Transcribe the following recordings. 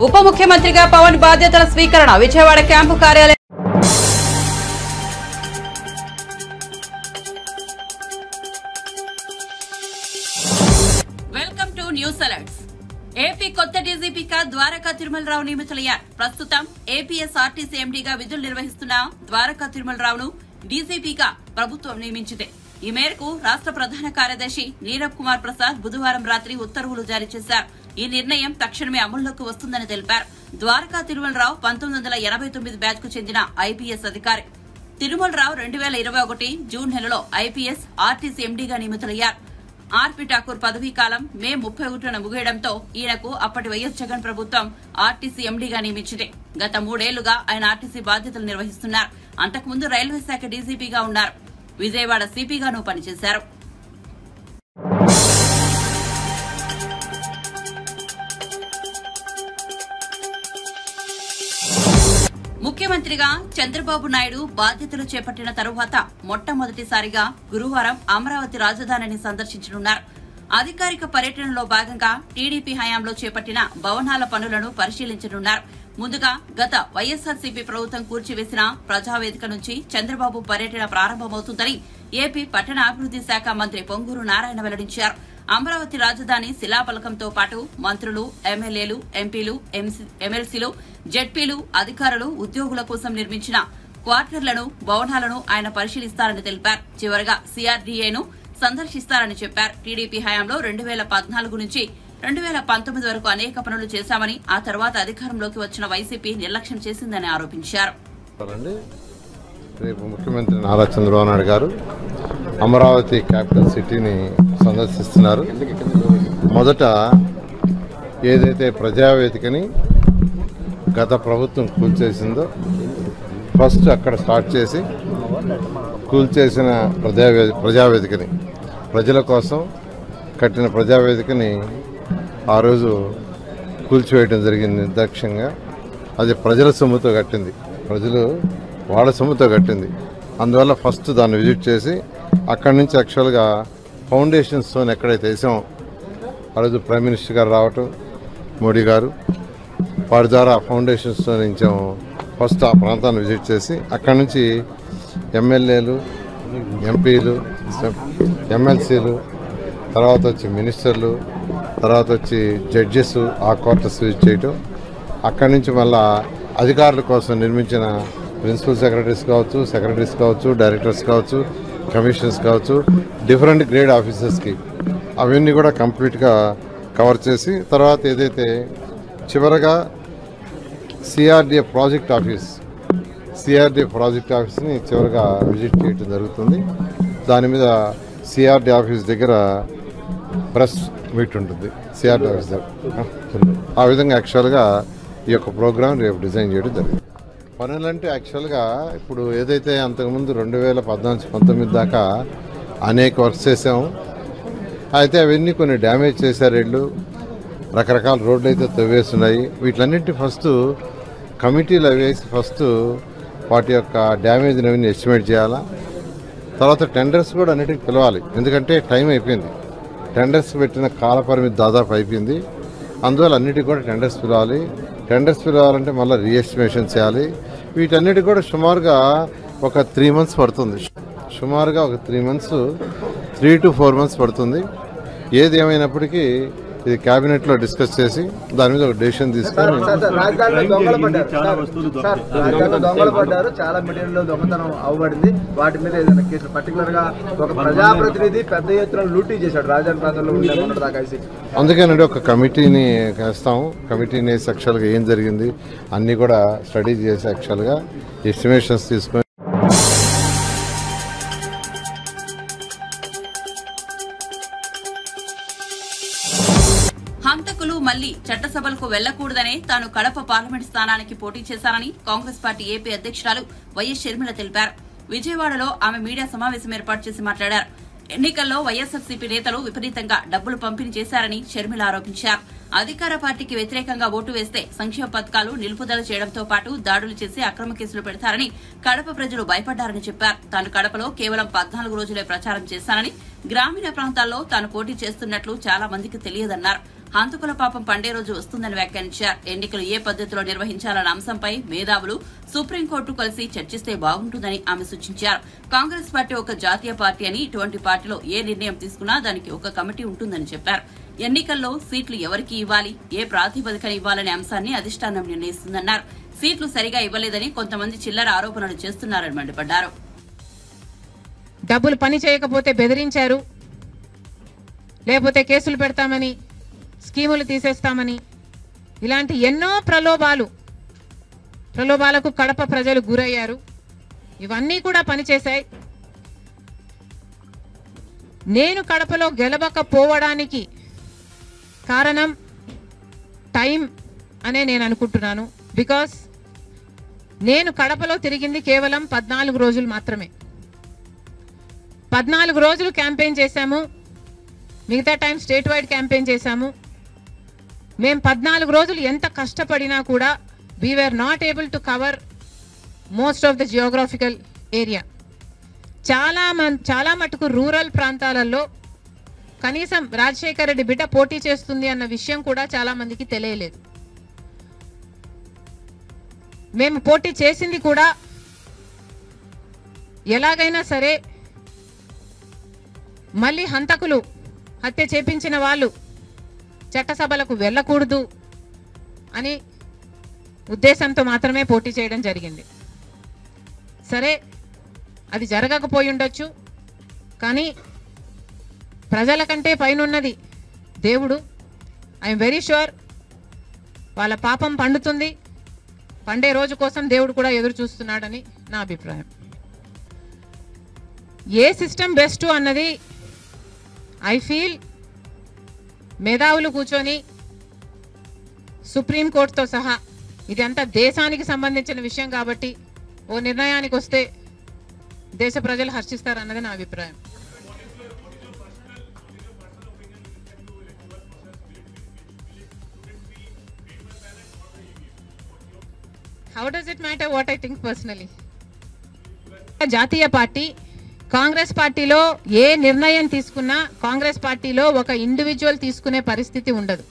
ఉప ముఖ్యమంత్రిగా పవన్ బాధ్యతల స్వీకరణ విజయవాడ క్యాంపు కార్యాలయం. Welcome to news alerts. AP కొత్త డీజీపీగా ద్వారకా తిరుమలరావు నియమితులయ్యారు. ప్రస్తుతం ఏపీఎస్ఆర్టీసీ ఎండీగా విధులు నిర్వహిస్తున్న ద్వారకా తిరుమలరావును డీజీపీగా ప్రభుత్వం నియమించింది. ఈ మేరకు రాష్ట్ర ప్రధాన కార్యదర్శి నీరబ్ కుమార్ ప్రసాద్ బుధవారం రాత్రి ఉత్తర్వులు జారీ చేశారు. ఈ నిర్ణయం తక్షణమే అమల్లోకి వస్తుందని తెలిపారు. ద్వారకా తిరుమలరావు 1989 బ్యాచ్ కు చెందిన ఐపీఎస్ అధికారి. తిరుమలరావు 2021 జూన్ నెలలో ఐపీఎస్ ఆర్టీసీ ఎండీగా నియమితులయ్యారు. ఆర్పీ ఠాకూర్ పదవీ కాలం మే 31న ముగియడంతో ఈయనకు అప్పటి వైఎస్ జగన్ ప్రభుత్వం ఆర్టీసీ ఎండీగా నియమించింది. గత 3 ఏళ్లుగా ఆయన ఆర్టీసీ బాధ్యతలు నిర్వహిస్తున్నారు. అంతకుముందు రైల్వే శాఖ డీజీపీగా ఉన్నారు. విజయవాడ సిపిగానూ పనిచేశారు. ముఖ్యమంత్రిగా చంద్రబాబు నాయుడు బాధ్యతలు చేపట్టిన తరువాత మొట్టమొదటిసారిగా గురువారం అమరావతి రాజధానిని సందర్శించనున్నారు. అధికారిక పర్యటనలో భాగంగా టీడీపీ హయాంలో చేపట్టిన భవనాల పనులను పరిశీలించనున్నారు. ముందుగా గత వైఎస్ఆర్సీపీ ప్రభుత్వం కూర్చివేసిన ప్రజావేదిక నుంచి చంద్రబాబు పర్యటన ప్రారంభమవుతుందని ఏపీ పట్టణాభివృద్ది శాఖ మంత్రి పొంగూరు నారాయణ వెల్లడించారు. అమరావతి రాజధాని శిలాఫలకంతో పాటు మంత్రులు, ఎమ్మెల్యేలు, ఎంపీలు, ఎమ్మెల్సీలు, జెడ్పీలు, అధికారులు, ఉద్యోగుల కోసం నిర్మించిన క్వార్టర్లను, భవనాలను ఆయన పరిశీలిస్తారని తెలిపారు. చివరగా సీఆర్డీఏను సందర్శిస్తారని చెప్పారు. టీడీపీ హయాంలో 2014 నుంచి 2019 వరకు అనేక పనులు చేశామని, ఆ తర్వాత అధికారంలోకి వచ్చిన వైసీపీ నిర్లక్ష్యం చేసిందని ఆరోపించారు. రేపు ముఖ్యమంత్రి నారా చంద్రబాబు నాయుడు గారు అమరావతి క్యాపిటల్ సిటీని సందర్శిస్తున్నారు. మొదట ఏదైతే ప్రజావేదికని గత ప్రభుత్వం కూల్చేసిందో ఫస్ట్ అక్కడ స్టార్ట్ చేసి కూల్చేసిన ప్రజావేదికని, ప్రజల కోసం కట్టిన ప్రజావేదికని ఆ రోజు కూల్చివేయడం జరిగింది నిర్దాక్ష్యంగా. అది ప్రజల సొమ్ముతో కట్టింది, ప్రజలు వాళ్ళ సొమ్ముతో కట్టింది. అందువల్ల ఫస్ట్ దాన్ని విజిట్ చేసి అక్కడి నుంచి యాక్చువల్గా ఫౌండేషన్ స్టోన్ ఎక్కడైతే వేసామో ఆ రోజు ప్రైమ్ మినిస్టర్ గారు రావటం, మోడీ గారు, వారి ద్వారా ఫౌండేషన్ స్టోన్ ఇచ్చాము. ఫస్ట్ ఆ ప్రాంతాన్ని విజిట్ చేసి అక్కడి నుంచి ఎమ్మెల్యేలు, ఎంపీలు, ఎమ్మెల్సీలు, తర్వాత వచ్చి మినిస్టర్లు, తర్వాత వచ్చి జడ్జెస్ ఆ క్వార్టర్స్ విజిట్ చేయటం. అక్కడి నుంచి మళ్ళా అధికారుల కోసం నిర్మించిన ప్రిన్సిపల్ సెక్రటరీస్ కావచ్చు, సెక్రటరీస్ కావచ్చు, డైరెక్టర్స్ కావచ్చు, కమిషనర్స్ కావచ్చు, డిఫరెంట్ గ్రేడ్ ఆఫీసర్స్కి అవన్నీ కూడా కంప్లీట్గా కవర్ చేసి తర్వాత ఏదైతే చివరగా సిఆర్డీఏ ప్రాజెక్ట్ ఆఫీస్ని చివరిగా విజిట్ చేయడం జరుగుతుంది. దాని మీద సిఆర్డీ ఆఫీస్ దగ్గర ప్రెస్ మీట్ ఉంటుంది. సిఆర్డీ ఆఫీస్ దగ్గర ఆ విధంగా యాక్చువల్గా ఈ యొక్క ప్రోగ్రాం రేపు డిజైన్ చేయడం జరిగింది. పనులంటే యాక్చువల్గా ఇప్పుడు ఏదైతే అంతకుముందు 2014-19 దాకా అనేక వర్క్స్ చేసాము. అయితే అవన్నీ కొన్ని డ్యామేజ్ చేశారు. వీళ్ళు రకరకాల రోడ్లు అయితే తవ్వేస్తున్నాయి. వీటిలన్నింటి ఫస్ట్ కమిటీలు వేసి ఫస్ట్ వాటి యొక్క డ్యామేజ్ని అవన్నీ ఎస్టిమేట్ చేయాలా. తర్వాత టెండర్స్ కూడా అన్నిటికీ పిలవాలి, ఎందుకంటే టైం అయిపోయింది. టెండర్స్ పెట్టిన కాల పరిమితి దాదాపు అయిపోయింది. అందువల్ల అన్నిటికీ కూడా టెండర్స్ పిలవాలి. టెండర్స్ పిలవాలంటే మళ్ళీ రీఎస్టిమేషన్ చేయాలి. వీటన్నిటి కూడా సుమారుగా ఒక 3 months పడుతుంది. సుమారుగా ఒక 3 to 4 months పడుతుంది. ఏది ఏమైనప్పటికీ ఇది కేబినెట్లో డిస్కస్ చేసి దాని మీద ఒక డెసిషన్ తీసుకొని చాలా మెటీరియల్ దొంగతనం అవ్వబడింది. వాటి మీద ఏదైనా కేసులు పర్టికులర్ గా ఒక ప్రజాప్రతినిధి పెద్ద ఎత్తున లూటీ చేశాడు రాజధాని ప్రాంతంలో. అందుకేనండి ఒక కమిటీని వేస్తాము. కమిటీని వేసి యాక్చువల్గా ఏం జరిగింది అన్నీ కూడా స్టడీ చేసి యాక్చువల్గా ఎస్టిమేషన్స్ తీసుకొని హంతకులు మళ్లీ చట్టసభలకు వెళ్లకూడదనే తాను కడప పార్లమెంట్ స్థానానికి పోటీ చేశానని కాంగ్రెస్ పార్టీ ఏపీ అధ్యక్షురాలు వైఎస్ షర్మిల తెలిపారు. విజయవాడలో ఆమె మీడియా సమావేశం ఏర్పాటు చేసి మాట్లాడారు. ఎన్నికల్లో వైఎస్ఆర్సీపీ నేతలు విపరీతంగా డబ్బులు పంపిణీ చేశారని షర్మిల ఆరోపించారు. అధికార పార్టీకి వ్యతిరేకంగా ఓటు వేస్తే సంక్షేమ పథకాలు నిలుపుదల చేయడంతో పాటు దాడులు చేసి అక్రమ కేసులు పెడతారని కడప ప్రజలు భయపడ్డారని చెప్పారు. తాను కడపలో కేవలం 14 రోజులే ప్రచారం చేశానని, గ్రామీణ ప్రాంతాల్లో తాను పోటీ చేస్తున్నట్లు చాలా మందికి తెలియదన్నారు. హంతకుల పాపం పండే రోజు వస్తుందని వ్యాఖ్యానించారు. ఎన్నికలు ఏ పద్దతిలో నిర్వహించాలన్న అంశంపై మేధావులు సుప్రీంకోర్టు కలిసి చర్చిస్తే బాగుంటుందని ఆమె సూచించారు. కాంగ్రెస్ పార్టీ ఒక జాతీయ పార్టీ అని, ఇటువంటి పార్టీలో ఏ నిర్ణయం తీసుకున్నా దానికి ఒక కమిటీ ఉంటుందని చెప్పారు. ఎన్నికల్లో సీట్లు ఎవరికి ఇవ్వాలి, ఏ ప్రాతిపదికన ఇవ్వాలనే అంశాన్ని అధిష్టానం నిర్ణయిస్తుందన్నారు. సీట్లు సరిగా ఇవ్వలేదని కొంతమంది చిల్లర ఆరోపణలు చేస్తున్నారని మండిపడ్డారు. డబ్బులు పని చేయకపోతే బెదిరించారు, లేకపోతే కేసులు పెడతామని, స్కీములు తీసేస్తామని, ఇలాంటి ఎన్నో ప్రలోభాలకు కడప ప్రజలు గురయ్యారు. ఇవన్నీ కూడా పనిచేశాయి. నేను కడపలో గెలవకపోవడానికి కారణం టైం అనే నేను అనుకుంటున్నాను. బికాస్ నేను కడపలో తిరిగింది కేవలం 14 రోజులు మాత్రమే. 14 రోజులు క్యాంపెయిన్ చేశాము. మిగతా టైం స్టేట్ వైడ్ క్యాంపెయిన్ చేశాము. మేము 14 రోజులు ఎంత కష్టపడినా కూడా we were not able to cover most of the geographical area. చాలా మటుకు రూరల్ ప్రాంతాలలో కనీసం రాజశేఖర రెడ్డి బిడ్డ పోటీ చేస్తుంది అన్న విషయం కూడా చాలా మందికి తెలియలేదు. మేము పోటీ చేసింది కూడా ఎలాగైనా సరే మళ్ళీ హంతకులు హత్య చేపించిన వాళ్ళు చట్టసభలకు వెళ్ళకూడదు అని ఉద్దేశంతో మాత్రమే పోటీ చేయడం జరిగింది. సరే, అది జరగకపోయి ఉండొచ్చు, కానీ ప్రజల కంటే పైనున్నది దేవుడు. ఐఎమ్ వెరీ ష్యూర్ వాళ్ళ పాపం పండుతుంది. పండే రోజు కోసం దేవుడు కూడా ఎదురు చూస్తున్నాడని నా అభిప్రాయం. ఏ సిస్టమ్ బెస్ట్ అన్నది ఐ ఫీల్ మేధావులు కూర్చొని సుప్రీంకోర్టుతో సహా, ఇదంతా దేశానికి సంబంధించిన విషయం కాబట్టి ఓ నిర్ణయానికి వస్తే దేశ ప్రజలు హర్షిస్తారన్నది నా అభిప్రాయం. How does it matter what I think personally? జాతీయ పార్టీ కాంగ్రెస్ పార్టీలో ఏ నిర్ణయం తీసుకున్నా కాంగ్రెస్ పార్టీలో ఒక ఇండివిజువల్ తీసుకునే పరిస్థితి ఉండదు.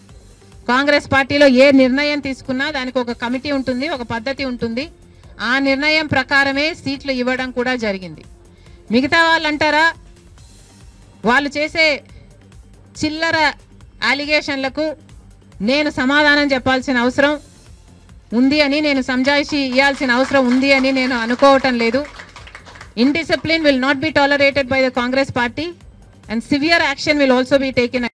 కాంగ్రెస్ పార్టీలో ఏ నిర్ణయం తీసుకున్నా దానికి ఒక కమిటీ ఉంటుంది, ఒక పద్ధతి ఉంటుంది. ఆ నిర్ణయం ప్రకారమే సీట్లు ఇవ్వడం కూడా జరిగింది. మిగతా వాళ్ళు అంటారా, వాళ్ళు చేసే చిల్లర అలిగేషన్లకు నేను సమాధానం చెప్పాల్సిన అవసరం ఉంది అని, నేను సంజాయిషి ఇవ్వాల్సిన అవసరం ఉంది అని నేను అనుకోవటం లేదు. Indiscipline will not be tolerated by the Congress party and severe action will also be taken.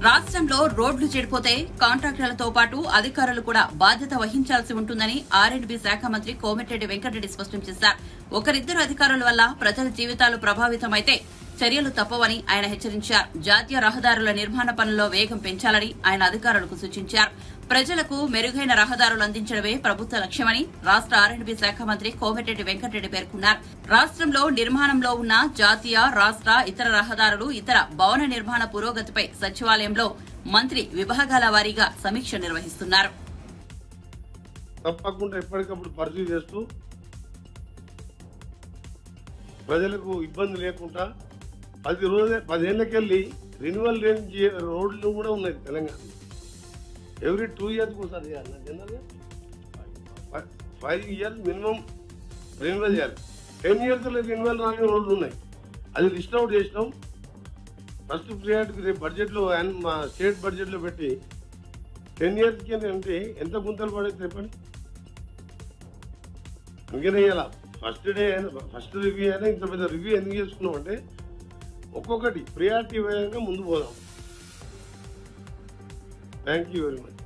రాష్ట్రంలో రోడ్లు చెడిపోతే కాంట్రాక్టర్లతో పాటు అధికారులు కూడా బాధ్యత వహించాల్సి ఉంటుందని R&B శాఖ మంత్రి కోమటిరెడ్డి వెంకటరెడ్డి స్పష్టం చేశారు. ఒకరిద్దరు అధికారుల వల్ల ప్రజల జీవితాలు ప్రభావితమైతే చర్యలు తప్పవని ఆయన హెచ్చరించారు. జాతీయ రహదారుల నిర్మాణ పనుల్లో వేగం పెంచాలని ఆయన అధికారులకు సూచించారు. ప్రజలకు మెరుగైన రహదారులు అందించడమే ప్రభుత్వ లక్ష్యమని రాష్ట్ర R&B శాఖ మంత్రి కోమటిరెడ్డి వెంకటరెడ్డి పేర్కొన్నారు. రాష్ట్రంలో నిర్మాణంలో ఉన్న జాతీయ, రాష్ట్ర, ఇతర రహదారులు, ఇతర భవన నిర్మాణ పురోగతిపై సచివాలయంలో మంత్రి విభాగాల వారీగా సమీక్ష నిర్వహిస్తున్నారు. తప్పకుండా ఎప్పటికప్పుడు పరిశీలి చేస్తూ ప్రజలకు ఇబ్బంది లేకుండా 10 ఏళ్ళకెళ్ళి రెన్యువల్ రేంజ్ రోడ్లు కూడా ఉన్నాయి తెలంగాణ. ఎవ్రీ 2 years ఒకసారి చేయాలి. జనరల్గా 5 years మినిమం రెన్యువల్ చేయాలి. 10 years రెన్యువల్ రాని రోడ్లు ఉన్నాయి. అది లిస్ట్ అవుట్ చేసినాం. ఫస్ట్ ప్రియారిటీ రేపు బడ్జెట్లో మా స్టేట్ బడ్జెట్లో పెట్టి 10 yearsకి అంటే ఎంత గుంతలు పడేది చెప్పండి. అందుకనే ఇలా ఫస్ట్ రివ్యూ అయినా ఇంత పెద్ద రివ్యూ ఎందుకు చేసుకున్నాం అంటే ఒక్కొక్కటి ప్రియారిటీ వేయంగా ముందు పోదాం. Thank you very much.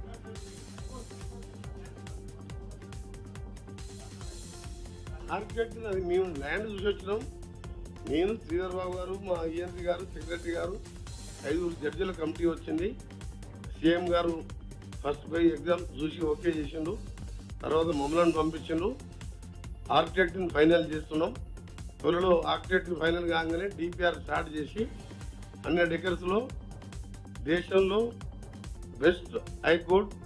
Architect అది మేము ల్యాండ్ చూసి వచ్చినాం. నేను శ్రీధర్ బాబు గారు, మా ENC గారు, సెక్రటరీ గారు, 5 జడ్జిల కమిటీ వచ్చింది. CM గారు ఫస్ట్ పై ఎగ్జామ్ చూసి ఓకే చేసిండు. తర్వాత మమ్మల్ని పంపించిండు. ఆర్కిటెక్ట్ని ఫైనల్ చేస్తున్నాం. త్వరలో ఆర్కిటెక్ట్ని ఫైనల్ కాగానే DPR స్టార్ట్ చేసి 100 acresలో దేశంలో బెస్ట్ హైకోర్టు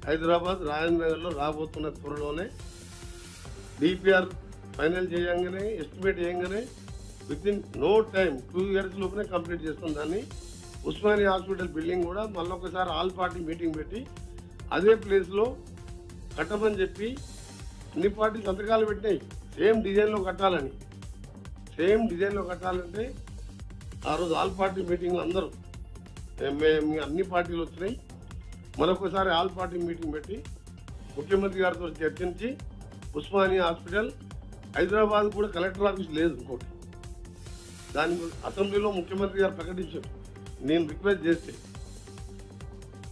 హైదరాబాద్ రాజేంద్రనగర్లో రాబోతున్న త్వరలోనే DPR ఫైనల్ చేయగానే ఎస్టిమేట్ చేయగానే వితిన్ నో టైం 2 years లోపలే కంప్లీట్ చేస్తాం దాన్ని. ఉస్మానియా హాస్పిటల్ బిల్డింగ్ కూడా మళ్ళీ ఒకసారి ఆల్ పార్టీ మీటింగ్ పెట్టి అదే ప్లేస్లో కట్టమని చెప్పి అన్ని పార్టీ సంతకాలు పెట్టినాయి. సేమ్ డిజైన్లో కట్టాలని. సేమ్ డిజైన్లో కట్టాలంటే ఆ రోజు ఆల్ పార్టీ మీటింగ్లో అందరూ అన్ని పార్టీలు వచ్చినాయి. మరొకసారి ఆల్ పార్టీ మీటింగ్ పెట్టి ముఖ్యమంత్రి గారితో చర్చించి ఉస్మానియా హాస్పిటల్ హైదరాబాద్ కూడా కలెక్టర్ ఆఫీస్ లేదు ఇంకోటి. దాని అసెంబ్లీలో ముఖ్యమంత్రి గారు ప్రకటించారు. నేను రిక్వెస్ట్ చేస్తే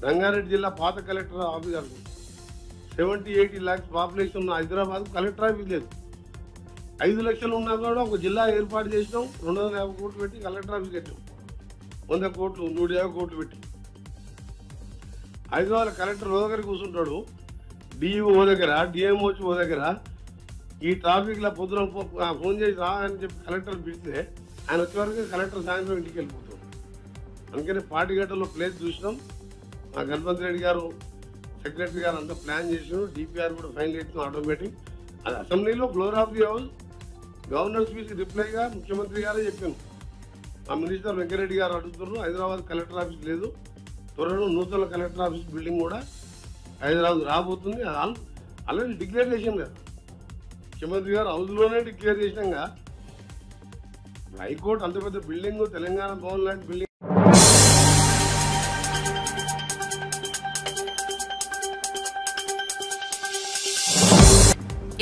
రంగారెడ్డి జిల్లా పాత కలెక్టర్ ఆఫీస్ గారు 70-80 lakhs పాపులేషన్ ఉన్న హైదరాబాద్ కలెక్టర్ ఆఫీస్ లేదు. 5 లక్షలు ఉన్నా కూడా ఒక జిల్లా ఏర్పాటు చేసినాం. 250 కోట్లు పెట్టి కలెక్టర్ ఆఫీస్ కట్టాం. 100 కోట్లు 150 కోట్లు పెట్టి హైదరాబాద్ కలెక్టర్ ఓ దగ్గర కూర్చుంటాడు, డిఈఓ దగ్గర, డిఎంఓ దగ్గర. ఈ ట్రాఫిక్లో పొద్దున ఫోన్ చేసి రా అని చెప్పి కలెక్టర్ పిలిస్తే ఆయన వచ్చే వరకు కలెక్టర్ సాయంత్రం ఇంటికి వెళ్ళిపోతాడు. అందుకని పాటిగట్టలో ప్లేస్ చూసినాం. మా గణపతి రెడ్డి గారు సెక్రటరీ గారు అంతా ప్లాన్ చేసినాం. డిపిఆర్ కూడా ఫైనల్ చేసినాం ఆటోమేటిక్. అది అసెంబ్లీలో floor of the house governor speech రిప్లైగా ముఖ్యమంత్రి గారే చెప్పాను. ఆ మినిస్టర్ వెంకరెడ్డి గారు అడుగుతున్నారు, హైదరాబాద్ కలెక్టర్ ఆఫీస్ లేదు, త్వరలో నూతన కలెక్టర్ ఆఫీస్ బిల్డింగ్ కూడా హైదరాబాద్ రాబోతుంది. ఆల్రెడీ డిక్లేర్ చేసాం కదా ముఖ్యమంత్రి గారు, హౌస్లోనే డిక్లేర్ చేసినాక హైకోర్టు అంత పెద్ద బిల్డింగ్, తెలంగాణ భవన్ లాంటి బిల్డింగ్.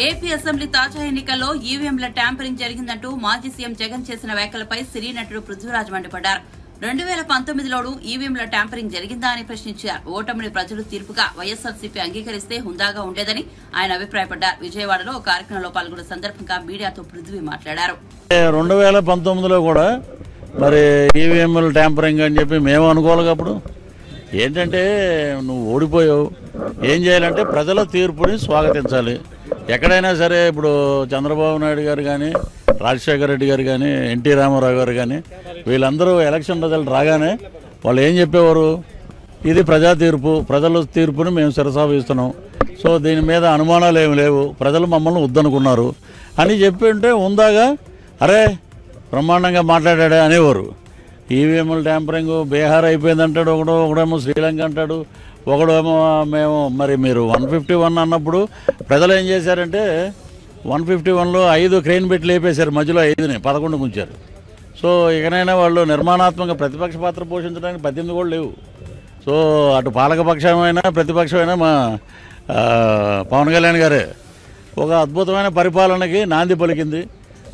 ఏపీ అసెంబ్లీ తాజా ఎన్నికల్లో ఈవీఎంల ట్యాంపరింగ్ జరిగిందంటూ మాజీ సీఎం జగన్ చేసిన వ్యాఖ్యలపై సినీ నటుడు పృథ్వీరాజ్ మండిపడ్డారు. 2019లోనూ ఈవీఎంల ట్యాంపరింగ్ జరిగిందా అని ప్రశ్నించారు. ఓటమిని ప్రజలు తీర్పుగా వైఎస్ఆర్సీపీ అంగీకరిస్తే హుందాగా ఉండేదని ఆయన అభిప్రాయపడ్డారు. విజయవాడలో ఒక కార్యక్రమంలో పాల్గొన్న సందర్భంగా మీడియాతో పృథ్వీ మాట్లాడారు. 2019లో కూడా మరి ఈవీఎంల ట్యాంపరింగ్ అని చెప్పి మేము అనుకోవాలి. అప్పుడు ఏంటంటే నువ్వు ఓడిపోయావు, ఏం చేయాలంటే ప్రజల తీర్పుని స్వాగతించాలి. ఎక్కడైనా సరే ఇప్పుడు చంద్రబాబు నాయుడు గారు కానీ, రాజశేఖర రెడ్డి గారు కానీ, ఎన్టీ రామారావు గారు కానీ వీళ్ళందరూ ఎలక్షన్ రిజల్ట్ రాగానే వాళ్ళు ఏం చెప్పేవారు, ఇది ప్రజా తీర్పు, ప్రజల తీర్పుని మేము శిరసావహిస్తున్నాం, సో దీని మీద అనుమానాలు ఏమి లేవు, ప్రజలు మమ్మల్ని వద్దనుకున్నారు అని చెప్పి ఉంటే ఉందాగా అరే బ్రహ్మాండంగా మాట్లాడాడే అనేవారు. ఈవీఎంల ట్యాంపరింగ్ బీహార్ అయిపోయిందంటాడు ఒకడేమో శ్రీలంక అంటాడు, ఒకడేమో మేము మరి మీరు 151 అన్నప్పుడు ప్రజలు ఏం చేశారంటే 151లో 5 క్రెయిన్ పెట్టి లేపేశారు, మధ్యలో 5ని 11 ఉంచారు. సో ఇకనైనా వాళ్ళు నిర్మాణాత్మక ప్రతిపక్ష పాత్ర పోషించడానికి 18 కూడా లేవు. సో అటు పాలకపక్షమైనా ప్రతిపక్షమైనా మా పవన్ కళ్యాణ్ గారే ఒక అద్భుతమైన పరిపాలనకి నాంది పలికింది.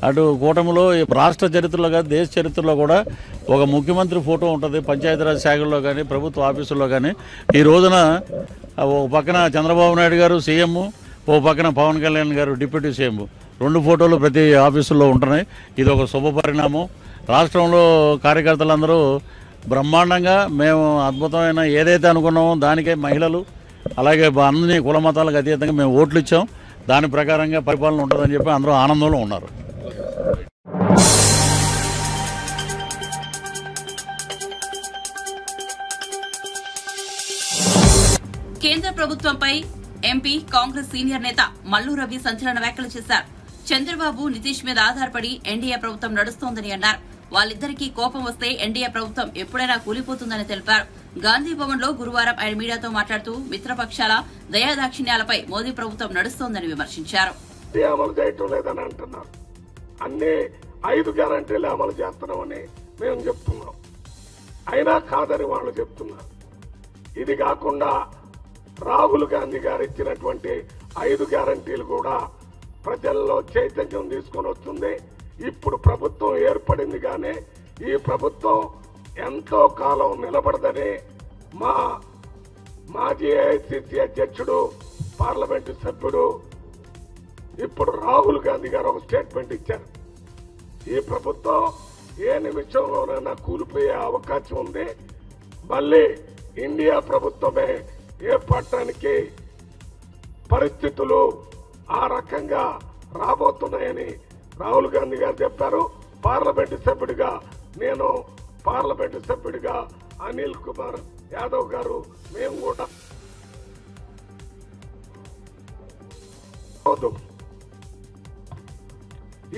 అటు కూటమిలో రాష్ట్ర చరిత్రలో కానీ దేశ చరిత్రలో కూడా ఒక ముఖ్యమంత్రి ఫోటో ఉంటుంది పంచాయతీరాజ్ శాఖల్లో కానీ ప్రభుత్వ ఆఫీసుల్లో కానీ. ఈ రోజున ఒక పక్కన చంద్రబాబు నాయుడు గారు సీఎం, ఓ పక్కన పవన్ కళ్యాణ్ గారు డిప్యూటీ సీఎం, 2 ఫోటోలు ప్రతి ఆఫీసుల్లో ఉంటున్నాయి. ఇది ఒక శుభ పరిణామం. రాష్ట్రంలో కార్యకర్తలందరూ బ్రహ్మాండంగా మేము అద్భుతమైన ఏదైతే అనుకున్నామో దానికే మహిళలు అలాగే అన్ని కుల మతాలకు అతీతంగా మేము ఓట్లు ఇచ్చాం, దాని ప్రకారంగా పరిపాలన ఉంటుందని చెప్పి అందరూ ఆనందంలో ఉన్నారు. కేంద్ర ప్రభుత్వంపై ఎంపీ కాంగ్రెస్ సీనియర్ నేత మల్లు రవి సంచలన వ్యాఖ్యలు చేశారు. చంద్రబాబు నితీష్ మీద ఆధారపడి ఎన్డీఏ ప్రభుత్వం నడుస్తోందని అన్నారు. వాళ్ళిద్దరికీ కోపం వస్తే ఎన్డీఏ ప్రభుత్వం ఎప్పుడైనా కూలిపోతుందని తెలిపారు. గాంధీ భవన్ లో గురువారం ఆయన మీడియాతో మాట్లాడుతూ మిత్రపక్షాల దయాదాక్షిణ్యాలపై మోదీ ప్రభుత్వం నడుస్తోందని విమర్శించారు. అన్ని 5 గ్యారంటీలు అమలు చేస్తున్నామని మేము చెప్తున్నాం, అయినా కాదని వాళ్ళు చెప్తున్నారు. ఇది కాకుండా రాహుల్ గాంధీ గారు ఇచ్చినటువంటి 5 గ్యారంటీలు కూడా ప్రజల్లో చైతన్యం తీసుకొని వస్తుంది. ఇప్పుడు ప్రభుత్వం ఏర్పడింది కానీ ఈ ప్రభుత్వం ఎంతో కాలం నిలబడదని మా మాజీ ఏఐసిసి అధ్యక్షుడు పార్లమెంటు సభ్యుడు ఇప్పుడు రాహుల్ గాంధీ గారు ఒక స్టేట్మెంట్ ఇచ్చారు. ఈ ప్రభుత్వం ఏ నిమిషంలోనైనా కూలిపోయే అవకాశం ఉంది, మళ్ళీ ఇండియా ప్రభుత్వమే ఏర్పడటానికి పరిస్థితులు ఆ రకంగా రాబోతున్నాయని రాహుల్ గాంధీ గారు చెప్పారు. పార్లమెంటు సభ్యుడిగా నేను, పార్లమెంటు సభ్యుడిగా అనిల్ కుమార్ యాదవ్ గారు మేము కూడా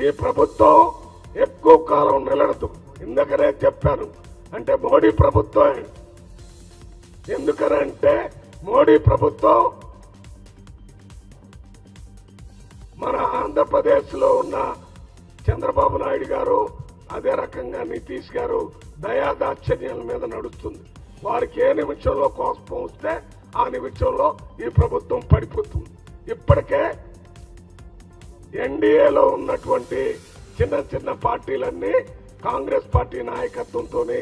ఈ ప్రభుత్వం ఎక్కువ కాలం నిలడదు. ఇందుకనే చెప్పాను, అంటే మోడీ ప్రభుత్వం. ఎందుకనంటే మోడీ ప్రభుత్వం మన ఆంధ్రప్రదేశ్ లో ఉన్న చంద్రబాబు నాయుడు గారు, అదే రకంగా నితీష్ గారు దయాదాక్షిణ్యాల మీద నడుస్తుంది. వారికి ఏ నిమిషంలో కోపం వస్తే ఆ నిమిషంలో ఈ ప్రభుత్వం పడిపోతుంది. ఇప్పటికే ఎన్డీఏలో ఉన్నటువంటి చిన్న చిన్న పార్టీలన్నీ కాంగ్రెస్ పార్టీ నాయకత్వంతోనే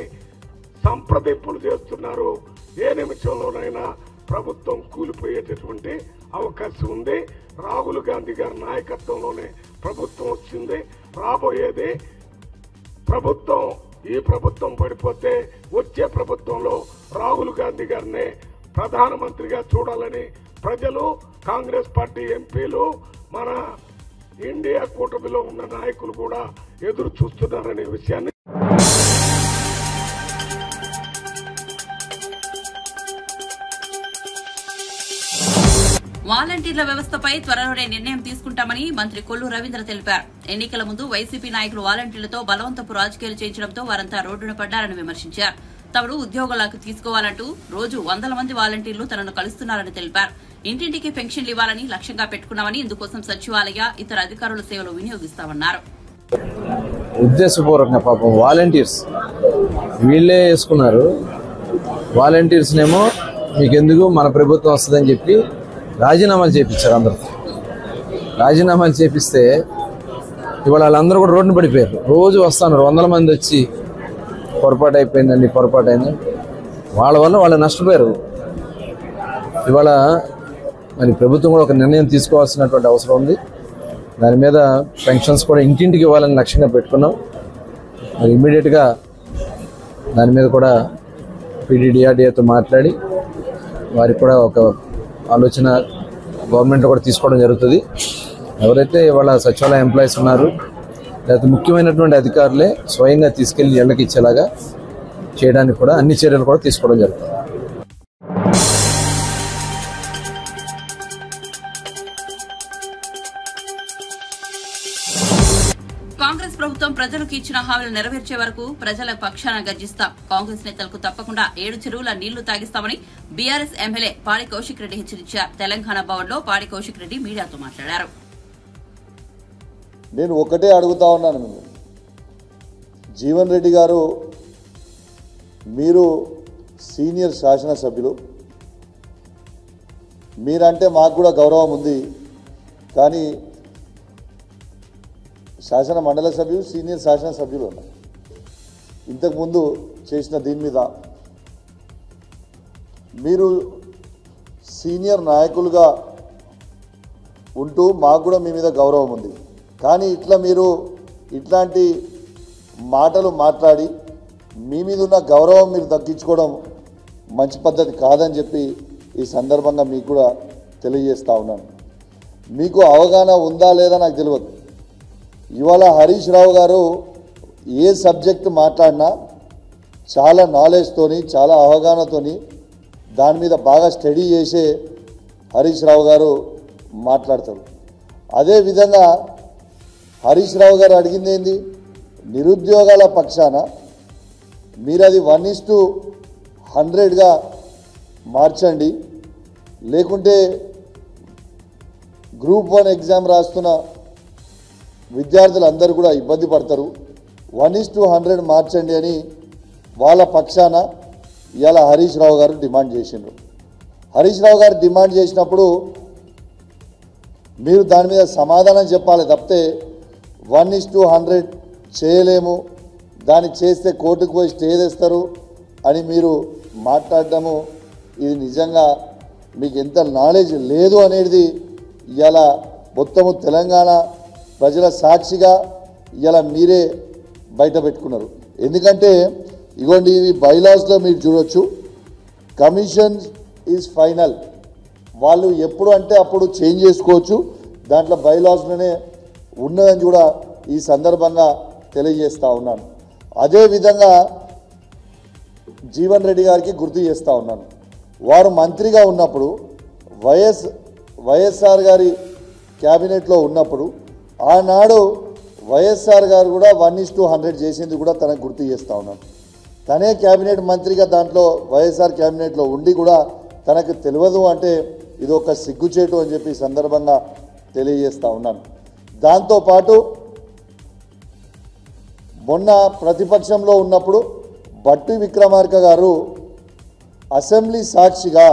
సంప్రదింపులు చేస్తున్నారు. ఏ నిమిషంలోనైనా ప్రభుత్వం కూలిపోయేటటువంటి అవకాశం ఉంది. రాహుల్ గాంధీ గారి నాయకత్వంలోనే ప్రభుత్వం వచ్చింది. రాబోయేది ప్రభుత్వం, ఈ ప్రభుత్వం పడిపోతే వచ్చే ప్రభుత్వంలో రాహుల్ గాంధీ గారిని ప్రధానమంత్రిగా చూడాలని ప్రజలు, కాంగ్రెస్ పార్టీ ఎంపీలు, మన ఇండియా కూటమిలో ఉన్న నాయకులు కూడా ఎదురు చూస్తున్నారనే విషయాన్ని వాలంటీర్ల వ్యవస్థపై త్వరలోనే నిర్ణయం తీసుకుంటామని మంత్రి కొల్లు రవీంద్ర తెలిపారు. ఎన్నికల ముందు వైసీపీ నాయకులు వాలంటీర్లతో బలవంతపు రాజకీయాలు చేయించడంతో వారంతా రోడ్డున పడ్డారని విమర్శించారు. తమను ఉద్యోగాలకు తీసుకోవాలంటూ రోజు 100 మంది వాలంటీర్లు తనను కలుస్తున్నారని తెలిపారు. ఇంటింటికి పెన్షన్లు ఇవ్వాలని లక్ష్యంగా పెట్టుకున్నామని, ఇందుకోసం సచివాలయ, ఇతర అధికారుల సేవలు వినియోగిస్తామన్నారు. ఉద్దేశపూర్వకంగా పాపం వాలంటీర్స్ వీళ్ళే వేసుకున్నారు. వాలంటీర్స్నేమో మీకెందుకు మన ప్రభుత్వం వస్తుందని చెప్పి రాజీనామాలు చేయించారు. అందరూ రాజీనామాలు చేపిస్తే ఇవాళ వాళ్ళందరూ కూడా రోడ్డున పడిపోయారు. రోజు వస్తున్నారు 100 మంది వచ్చి పొరపాటు అయిపోయిందండి, పొరపాటు అయింది. వాళ్ళ వల్ల వాళ్ళు నష్టపోయారు. ఇవాళ మరి ప్రభుత్వం కూడా ఒక నిర్ణయం తీసుకోవాల్సినటువంటి అవసరం ఉంది. దాని మీద పెన్షన్స్ కూడా ఇంటింటికి ఇవ్వాలని లక్ష్యంగా పెట్టుకున్నాం. మరి ఇమ్మీడియట్గా దాని మీద కూడా పీడీడీఆర్డీఏతో మాట్లాడి వారికి కూడా ఒక ఆలోచన గవర్నమెంట్ కూడా తీసుకోవడం జరుగుతుంది. ఎవరైతే ఇవాళ సచివాలయ ఎంప్లాయీస్ ఉన్నారు, లేకపోతే ముఖ్యమైనటువంటి అధికారులే స్వయంగా తీసుకెళ్లి ఇళ్లకి ఇచ్చేలాగా చేయడానికి కూడా అన్ని చర్యలు కూడా తీసుకోవడం జరుగుతుంది. కాంగ్రెస్ ప్రభుత్వం ప్రజలకు ఇచ్చిన హామీలు నెరవేర్చే వరకు ప్రజల పక్షాన గర్జిస్తాం. కాంగ్రెస్ నేతలకు తప్పకుండా 7 చెరువుల నీళ్లు తాగిస్తామని బీఆర్ఎస్ ఎమ్మెల్యే పాడి కౌశిక్ రెడ్డి హెచ్చరించారు. తెలంగాణ భవన్లో పాడి కౌశిక్ రెడ్డి మీడియాతో మాట్లాడారు. నేను ఒకటే అడుగుతా ఉన్నాను, జీవన్ రెడ్డి గారు, మీరు సీనియర్ శాసనసభ్యులు, మీరంటే మాకు కూడా గౌరవం ఉంది. కానీ శాసన మండలి సభ్యులు, సీనియర్ శాసనసభ్యులు ఉన్నారు. ఇంతకుముందు చేసిన దీని మీద మీరు సీనియర్ నాయకులుగా ఉంటూ మాకు కూడా మీ మీద గౌరవం ఉంది. కానీ ఇట్లా మీరు ఇట్లాంటి మాటలు మాట్లాడి మీ మీద ఉన్న గౌరవం మీరు దక్కించుకోవడం మంచి పద్ధతి కాదని చెప్పి ఈ సందర్భంగా మీకు కూడా తెలియజేస్తూ ఉన్నాను. మీకు అవగాహన ఉందా లేదా నాకు తెలియదు. ఇవాళ హరీష్ రావు గారు ఏ సబ్జెక్టు మాట్లాడినా చాలా నాలెడ్జ్తోని, చాలా అవగాహనతోని దాని మీద బాగా స్టడీ చేసే హరీష్ రావు గారు మాట్లాడతారు. అదేవిధంగా హరీష్ రావు గారు అడిగింది ఏంది, నిరుద్యోగాల పక్షాన మీరు అది 1:100గా మార్చండి, లేకుంటే గ్రూప్ 1 ఎగ్జామ్ రాస్తున్న విద్యార్థులందరూ కూడా ఇబ్బంది పడతారు, 1:100 మార్చండి అని వాళ్ళ పక్షాన ఇవాళ హరీష్ రావు గారు డిమాండ్ చేసిండ్రు. హరీష్ రావు గారు డిమాండ్ చేసినప్పుడు మీరు దాని మీద సమాధానం చెప్పాలి తప్పితే 1:100 చేయలేము, దాన్ని చేస్తే కోర్టుకు పోయి స్టే తెస్తారు అని మీరు మాట్లాడటము, ఇది నిజంగా మీకు ఎంత నాలెడ్జ్ లేదు అనేది ఇవాళ మొత్తము తెలంగాణ ప్రజల సాక్షిగా ఇవాళ మీరే బయట పెట్టుకున్నారు. ఎందుకంటే ఇగోండి, ఇవి బైలాస్లో మీరు చూడొచ్చు, కమిషన్ ఈజ్ ఫైనల్, వాళ్ళు ఎప్పుడు అంటే అప్పుడు చేంజ్ చేసుకోవచ్చు, దాంట్లో బైలాస్లోనే ఉన్నదని కూడా ఈ సందర్భంగా తెలియజేస్తూ ఉన్నాను. అదేవిధంగా జీవన్ రెడ్డి గారికి గుర్తు చేస్తూ ఉన్నాను, వారు మంత్రిగా ఉన్నప్పుడు వైఎస్ఆర్ గారి క్యాబినెట్లో ఉన్నప్పుడు ఆనాడు వైఎస్ఆర్ గారు కూడా 1:100 చేసింది కూడా తనకు గుర్తు చేస్తూ ఉన్నాను. తనే క్యాబినెట్ మంత్రిగా దాంట్లో వైఎస్ఆర్ క్యాబినెట్లో ఉండి కూడా తనకు తెలియదు అంటే ఇది ఒక సిగ్గుచేటు అని చెప్పి సందర్భంగా తెలియజేస్తూ ఉన్నాను. దాంతోపాటు మొన్న ప్రతిపక్షంలో ఉన్నప్పుడు బట్టి విక్రమార్క గారు అసెంబ్లీ సాక్షిగా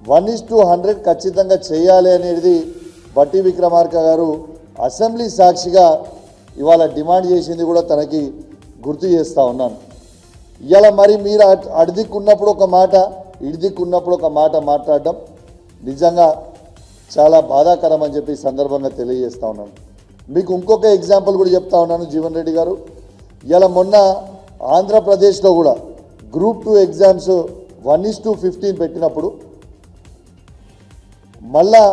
1:100 ఖచ్చితంగా చేయాలి అనేది బట్టి విక్రమార్క గారు అసెంబ్లీ సాక్షిగా ఇవాళ డిమాండ్ చేసింది కూడా తనకి గుర్తు చేస్తూ ఉన్నాను. ఇవాళ మరి మీరు అడిదిక్కున్నప్పుడు ఒక మాట, ఇడిదిక్కున్నప్పుడు ఒక మాట మాట్లాడడం నిజంగా చాలా బాధాకరం అని చెప్పి సందర్భంగా తెలియజేస్తూ ఉన్నాను. మీకు ఇంకొక ఎగ్జాంపుల్ కూడా చెప్తా ఉన్నాను జీవన్ రెడ్డి గారు. ఇలా మొన్న ఆంధ్రప్రదేశ్లో కూడా గ్రూప్ 2 ఎగ్జామ్స్ 1:15 పెట్టినప్పుడు మళ్ళా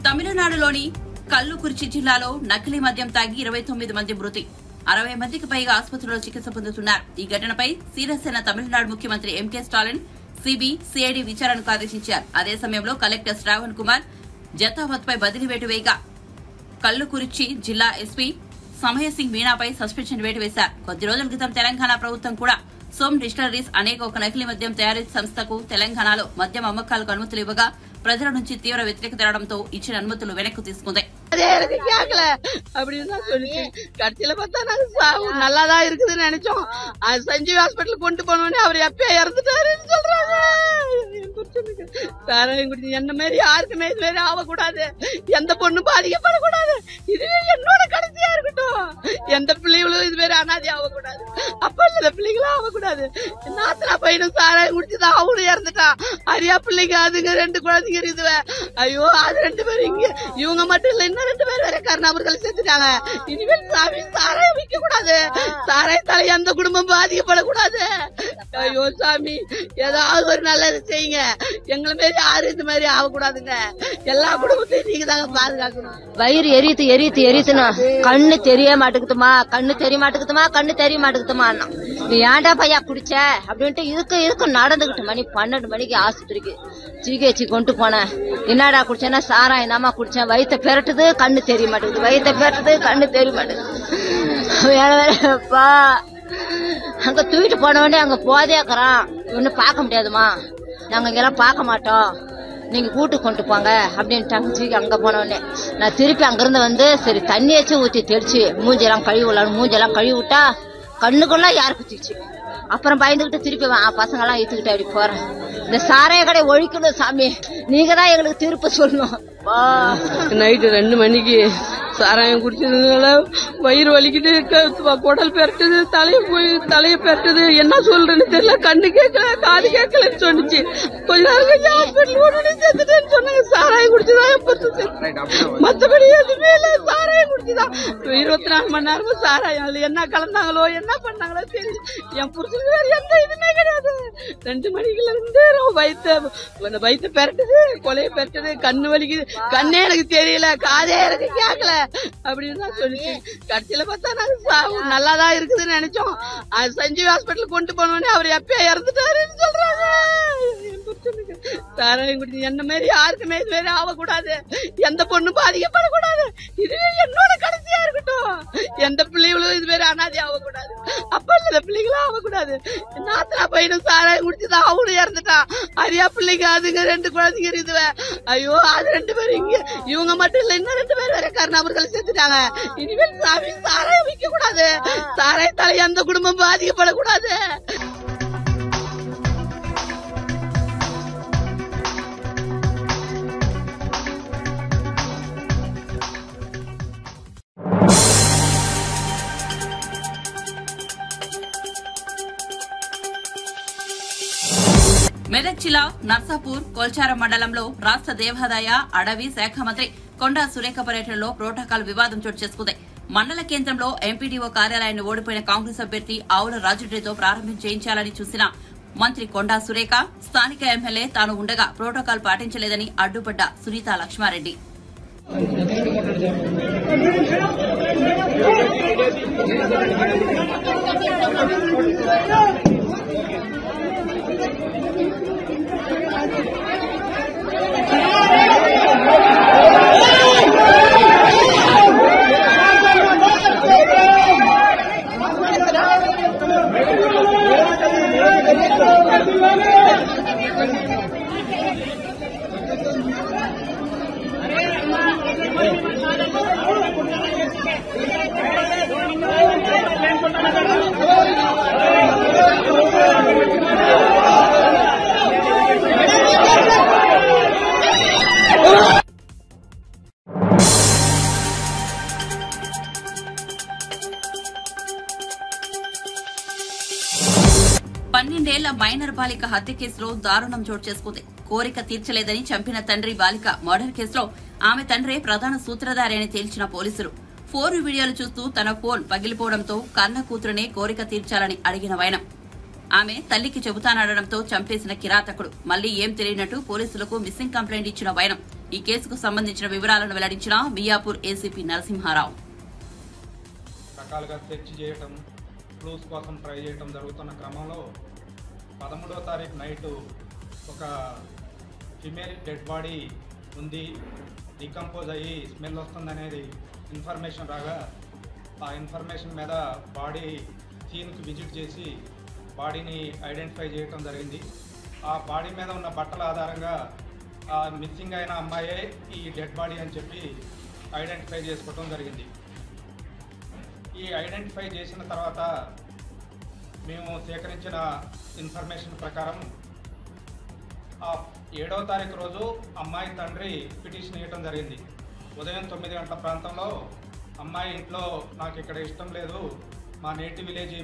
తమిళనాడులోని కల్లుకుర్చి జిల్లాలో నకిలీ మద్యం తాగి 29 మంది మృతి, 60 మందికి పైగా ఆసుపత్రిలో చికిత్స పొందుతున్నారు. ఈ ఘటనపై సీరియస్ అయిన తమిళనాడు ముఖ్యమంత్రి ఎంకే స్టాలిన్ సిబి సిఐడి విచారణకు ఆదేశించారు. అదే సమయంలో కలెక్టర్ శ్రావణ్ కుమార్ జతావత్ పై బదిలీ వేటు వేయగా కల్లుకుర్చి జిల్లా ఎస్పీ సమయసింగ్ మీనాపై సస్పెన్షన్ వేటు వేశారు. కొద్ది రోజుల క్రితం తెలంగాణ ప్రభుత్వం కూడా సోమ్ డిస్టిలరీస్ అనేక ఒక నకిలీ మద్యం తయారీ సంస్థకు తెలంగాణలో మద్యం అమ్మకాలకు అనుమతులు ఇవ్వగా ప్రజల నుంచి తీవ్ర వ్యతిరేకత రావడంతో ఇచ్చిన అనుమతులు వెనక్కు తీసుకుంది. அப்படின்னு தான் சொல்லிச்சு. கடைசியில பார்த்தா நாங்க சாவு நல்லாதான் இருக்குதுன்னு நினைச்சோம். சஞ்சீவ் ஹாஸ்பிட்டல் கொண்டு போனோடனே அவர் எப்ப இறந்துட்டாருன்னு சொல்றாங்க. சாராயம் குடிச்சு என்ன மாதிரி யாருக்குமே இது மாதிரி ஆகக்கூடாது, எந்த பொண்ணும் பாதிக்கப்படக்கூடாது, இதுவே என்னோட கடைசியா இருக்கட்டும். எந்த பிள்ளைகளும் இது மாதிரி அனாதி ஆகக்கூடாது, அப்பா சில பிள்ளைகளும் ஆகக்கூடாது. நாத்தனா பையனும் சாராயம் குடிச்சுதான் அவனும் இறந்துட்டான். அரியா பிள்ளைங்க அதுங்க 2 குழந்தைங்க இருக்குது. ஐயோ அது 2 பேரும் இங்க, இவங்க மட்டும் இல்ல இன்னும் 2 பேர் வேற கருணாபுரத்தில் செத்துட்டாங்க. இனிமேல் சாமி சாராயம் விற்க கூடாது, சாராயத்தால எந்த குடும்பம் பாதிக்கப்படக்கூடாது. ஐயோ சாமி ஏதாவது ஒரு நல்லது செய்யுங்க, எங்களை மாரி யாரும் இந்த மாதிரி ஆகக்கூடாதுங்க. எல்லா குடும்பத்தையும் நீங்க தாங்க பாதுகாக்கணும். வயிறு எரித்து எரித்து எரித்துனா கண்ணு தெரிய மாட்டேங்குதுமா, கண்ணு தெரிய மாட்டேங்குதுமா, கண்ணு தெரிய மாட்டேங்குதுமா. நீ ஏன்டா பையா குடிச்ச அப்படின்ட்டு இதுக்கு நடந்துகிட்டு மணி 12 மணிக்கு ஆஸ்பத்திரிக்கு ஜிஹெச் கொண்டு போனேன். என்னடா குடிச்சேன்னா சாராயம் தாமா குடிச்சேன், வயிற்ற பெரட்டுது கண்ணு தெரிய மாட்டேங்குது, வயிற்ற பெரட்டுது கண்ணு தெரிய மாட்டேங்குது. வேறப்பா அங்க தூக்கிட்டு போன உடனே அங்க போதேக்குறான், ஒன்னும் பார்க்க முடியாதுமா, நாங்க இங்கெல்லாம் பார்க்க மாட்டோம், நீங்க கூட்டு கொண்டு போங்க அப்படின்ட்டாங்க. தூக்கி அங்க போன உடனே நான் திருப்பி அங்கிருந்து வந்து சரி தண்ணியாச்சும் ஊற்றி தெளிச்சு மூஞ்செல்லாம் கழுவி விடலான்னு மூஞ்செல்லாம் கழுவி விட்டா கண்ணுக்குள்ள யாரு குத்திச்சு. அப்புறம் பயந்துகிட்டு திருப்பி பசங்க எல்லாம் இழுத்துக்கிட்டு அப்படி போறேன். இந்த சாராய கடை ஒழிக்கணும் சாமி, நீங்க தான் எங்களுக்கு தீர்ப்பு சொல்லணும். நைட்டு 2 மணிக்கு சாராயம் குடிச்சதுனால வயிறு வலிக்குது, குடல் பெரட்டுது, தலையை பெரட்டுது, என்ன சொல்றேன்னு தெரியல, கண்ணு கேட்கல காது கேட்கலன்னு சொன்னிச்சு. கொஞ்ச நேரம் கழிச்சு ஹாஸ்பிட்டல் உடனே செத்துட்டேன்னு சொன்னாங்க. சாராயம் குடிச்சுதான், மற்றபடி எதுவுமே இல்ல, சாராயம் குடிச்சுதான். 24 மணி நேரமும் சாராயம், அதுல என்ன கலந்தாங்களோ என்ன பண்ணாங்களோ தெரியும். என் புருஷன் வேற எந்த இதுமே கிடையாது. 2 மணிக்குல இருந்து வயிற்று பெரட்டுது, கொலையை பெரட்டுது, கண்ணு வலிக்குது, கண்ணே எனக்கு தெரியல, காதே எனக்கு கேட்கல அப்படின்னு தான் சொல்லிச்சு. கடைசியில பார்த்தா நாங்க சாவு நல்லாதான் இருக்குதுன்னு நினைச்சோம். சஞ்சீவ் ஹாஸ்பிட்டல் கொண்டு போனோடனே அவர் எப்ப இறந்துட்டாருன்னு சொல்றாங்க. சாராயம் குடிச்சு என்ன மாதிரி யாருக்குமே இது மாதிரி ஆகக்கூடாது, எந்த பொண்ணும் பாதிக்கப்படக்கூடாது, இதுவே என்னோட கடைசியா இருக்கட்டும். எந்த பிள்ளைகளும் இது மாதிரி அனாதி ஆகக்கூடாது, அப்பா சில பிள்ளைகளும் ஆகக்கூடாது. நாத்தனா பையனும் சாராயம் குடிச்சுதான் அவனும் இறந்துட்டான். அரியா பிள்ளைங்க அதுங்க 2 குழந்தைங்க இருக்குது. ஐயோ அது 2 பேரும் இங்க, இவங்க மட்டும் இல்ல இன்னும் 2 பேர் வேற கருணாபுரத்தில் செத்துட்டாங்க. இனிமேல் சாமி சாராயம் விற்க கூடாது, சாராயத்தால எந்த குடும்பம் பாதிக்கப்படக்கூடாது. మెదక్ జిల్లా నర్సాపూర్ కొల్చారం మండలంలో రాష్ట్ర దేవాదాయ అడవి శాఖ మంత్రి కొండా సురేఖ పర్యటనలో ప్రోటోకాల్ వివాదం చోటు చేసుకుంది. మండల కేంద్రంలో ఎంపీడీఓ కార్యాలయాన్ని ఓడిపోయిన కాంగ్రెస్ అభ్యర్థి ఆవుల రాజురెడ్డితో ప్రారంభం చేయించాలని చూసిన మంత్రి కొండా సురేఖ స్థానిక ఎమ్మెల్యే తాను ఉండగా ప్రోటోకాల్ పాటించలేదని అడ్డుపడ్డ సునీత లక్ష్మారెడ్డి. పన్నెండేళ్ల మైనర్ బాలిక హత్య కేసులో దారుణం చోటు చేసుకుంది. కోరిక తీర్చలేదని చంపిన తండ్రి బాలిక మర్డర్ కేసులో ఆమె తండ్రే ప్రధాన సూత్రధారి అని తేల్చిన పోలీసులు ఫోన్ వీడియోలు చూస్తూ తన ఫోన్ పగిలిపోవడంతో కన్న కూతురునే కోరిక తీర్చాలని అడిగిన వైనం. ఆమె తల్లికి చెబుతానడంతో చంపేసిన కిరాతకుడు మళ్లీ ఏం తెలియనట్టు పోలీసులకు మిస్సింగ్ కంప్లైంట్ ఇచ్చిన వైనం. ఈ కేసుకు సంబంధించిన వివరాలను వెల్లడించిన మియాపూర్ ఏసీపీ నరసింహారావు. రకాలుగా సెర్చ్ చేయటం, క్లూస్ కోసం ట్రై చేయటం జరుగుతున్న క్రమంలో 13వ తారీఖు నైటు ఒక ఫిమేల్ డెడ్ బాడీ ఉంది, డికంపోజ్ అయ్యి స్మెల్ వస్తుందనేది ఇన్ఫర్మేషన్ రాగా ఆ ఇన్ఫర్మేషన్ మీద బాడీ సీన్కి విజిట్ చేసి బాడీని ఐడెంటిఫై చేయటం జరిగింది. ఆ బాడీ మీద ఉన్న బట్టల ఆధారంగా ఆ మిస్సింగ్ అయిన అమ్మాయే ఈ డెడ్ బాడీ అని చెప్పి ఐడెంటిఫై చేసుకోవటం జరిగింది. ఈ ఐడెంటిఫై చేసిన తర్వాత మేము సేకరించిన ఇన్ఫర్మేషన్ ప్రకారం ఆ 7వ తారీఖు రోజు అమ్మాయి తండ్రి పిటిషన్ ఇవ్వటం జరిగింది. ఉదయం 9 గంటల ప్రాంతంలో అమ్మాయి ఇంట్లో నాకు ఇక్కడ ఇష్టం లేదు, మా నేటివ్ విలేజ్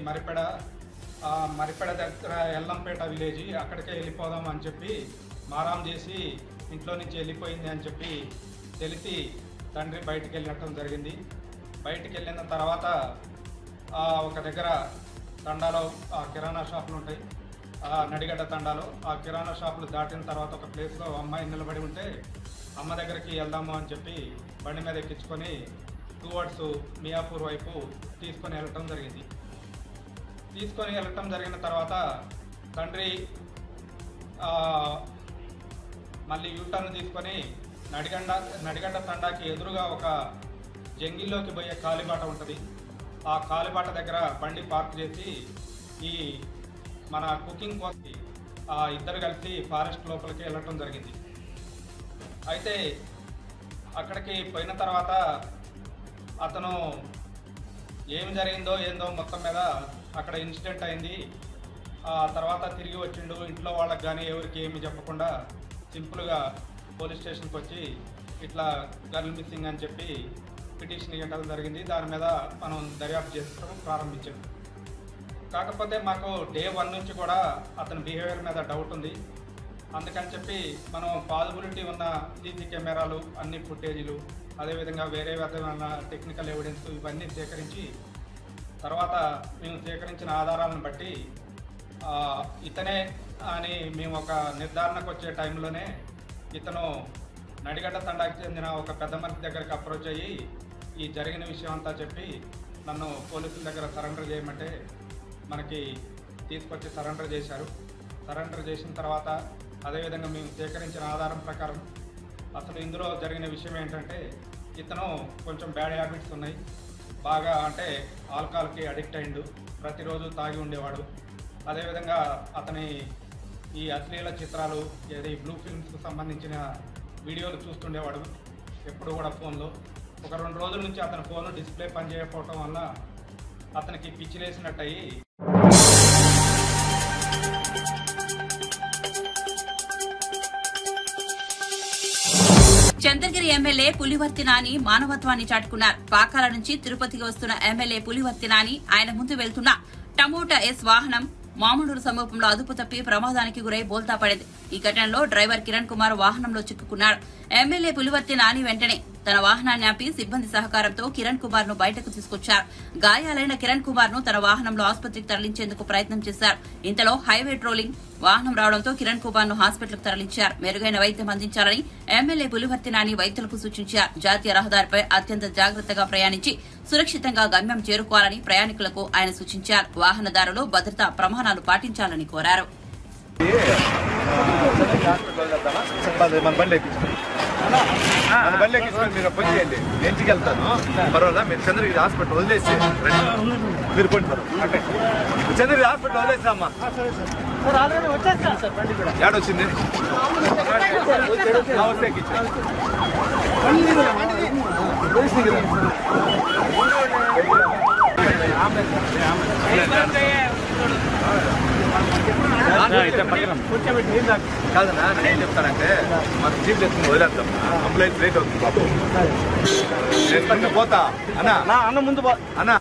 మరిపెడ దగ్గర ఎల్లంపేట విలేజ్, అక్కడికే వెళ్ళిపోదాం అని చెప్పి మారాం చేసి ఇంట్లో నుంచి వెళ్ళిపోయింది అని చెప్పి తెలిసి తండ్రి బయటికి వెళ్ళటం జరిగింది. బయటికి వెళ్ళిన తర్వాత ఒక దగ్గర తండాలో కిరాణా షాపులు ఉంటాయి, నడిగడ్డ తండాలో ఆ కిరాణా షాపులు దాటిన తర్వాత ఒక ప్లేస్లో అమ్మాయి నిలబడి ఉంటే అమ్మ దగ్గరికి వెళ్దాము అని చెప్పి బండి మీద ఎక్కించుకొని టువర్డ్స్ మియాపూర్ వైపు తీసుకొని వెళ్ళటం జరిగింది. తీసుకొని వెళ్ళటం జరిగిన తర్వాత తండ్రి మళ్ళీ యూటర్న్ తీసుకొని నడిగడ్డ తండాకి ఎదురుగా ఒక జంగిల్లోకి పోయే కాలిబాట ఉంటుంది. ఆ కాలిబాట దగ్గర బండి పార్క్ చేసి ఈ మన కుకింగ్ కోసం ఇద్దరు కలిసి ఫారెస్ట్ లోపలికి వెళ్ళటం జరిగింది. అయితే అక్కడికి పోయిన తర్వాత అతను ఏం జరిగిందో ఏందో మొత్తం మీద అక్కడ ఇన్సిడెంట్ అయింది. ఆ తర్వాత తిరిగి వచ్చిండు, ఇంట్లో వాళ్ళకి కానీ ఎవరికి ఏమి చెప్పకుండా సింపుల్గా పోలీస్ స్టేషన్కి వచ్చి ఇట్లా గర్ల్ మిస్సింగ్ అని చెప్పి పిటిషన్ ఇవ్వడం జరిగింది. దాని మీద మనం దర్యాప్తు చేసుకోవడం ప్రారంభించాం. కాకపోతే మాకు డే 1 నుంచి కూడా అతని బిహేవియర్ మీద డౌట్ ఉంది. అందుకని చెప్పి మనం పాజిబిలిటీ ఉన్న సీసీ కెమెరాలు, అన్ని ఫుటేజీలు, అదేవిధంగా వేరే విధమైన టెక్నికల్ ఎవిడెన్స్ ఇవన్నీ సేకరించి తర్వాత మేము సేకరించిన ఆధారాలను బట్టి ఇతనే అని మేము ఒక నిర్ధారణకు వచ్చే టైంలోనే ఇతను నడిగడ్డ తండాకి చెందిన ఒక పెద్ద మనిషి దగ్గరికి అప్రోచ్ అయ్యి ఈ జరిగిన విషయం అంతా చెప్పి నన్ను పోలీసుల దగ్గర సరెండర్ చేయమంటే మనకి తీసుకొచ్చి సరెండర్ చేశారు. సరెండర్ చేసిన తర్వాత అదేవిధంగా మేము సేకరించిన ఆధారం ప్రకారం అసలు ఇందులో జరిగిన విషయం ఏంటంటే ఇతను కొంచెం బ్యాడ్ హ్యాబిట్స్ ఉన్నాయి. బాగా అంటే ఆల్కహాల్కి అడిక్ట్ అయిండు, ప్రతిరోజు తాగి ఉండేవాడు. అదేవిధంగా అతని ఈ అశ్లీల చిత్రాలు, ఏది బ్లూ ఫిల్మ్స్కి సంబంధించిన వీడియోలు చూస్తుండేవాడు ఎప్పుడు కూడా ఫోన్లో. ఒక 2 రోజుల నుంచి అతని ఫోన్ డిస్ప్లే పనిచేయకపోవటం వల్ల అతనికి పిచ్చిలేసినట్టు అయ్యి చంద్రగిరి ఎమ్మెల్యే పులివర్తి నాని మానవత్వాన్ని చాటుకున్నారు. పాకాల నుంచి తిరుపతికి వస్తున్న ఎమ్మెల్యే పులివర్తి నాని ఆయన ముందు వెళ్తున్న టమోటా ఎస్ వాహనం మామూలు సమీపంలో అదుపు తప్పి ప్రమాదానికి గురై బోల్తా పడింది. ఈ ఘటనలో డ్రైవర్ కిరణ్ కుమార్ వాహనంలో చిక్కుకున్నాడు. ఎమ్మెల్యే పులివర్తి నాని వెంటనే తన వాహనాన్ని ఆపి సిబ్బంది సహకారంతో కిరణ్ కుమార్ ను బయటకు తీసుకొచ్చారు. గాయాలైన కిరణ్ కుమార్ ను తన వాహనంలో ఆసుపత్రికి తరలించేందుకు ప్రయత్నం చేశారు. ఇంతలో హైవే ట్రోలింగ్ వాహనం రావడంతో కిరణ్ కుమార్ ను హాస్పిటల్కు తరలించారు. మెరుగైన వైద్యం అందించాలని ఎమ్మెల్యే పులివర్తి నాని వైద్యులకు సూచించారు. జాతీయ రహదారిపై అత్యంత జాగ్రత్తగా ప్రయాణించి సురక్షితంగా గమ్యం చేరుకోవాలని ప్రయాణికులకు ఆయన సూచించారు. వాహనదారులు భద్రతా ప్రమాణాలు పాటించాలని కోరారు. మీరు పొంది చేయండి, ఎంచికి వెళ్తాను పర్వాలా. మీరు చంద్రగిరి హాస్పిటల్ వదిలేసి మీరు కొంటారు, చంద్రగిరి హాస్పిటల్ వదిలేసామ్మా. ఏడొచ్చింది కాదన్నా నేనేం చెప్తానంటే మన జీప్ ఎత్తుకుని వదిలేద్దాం అంబులెన్స్ లేట్ అవుతుంది బాబు నేను పోతా అన్నా అన్న ముందు అన్నా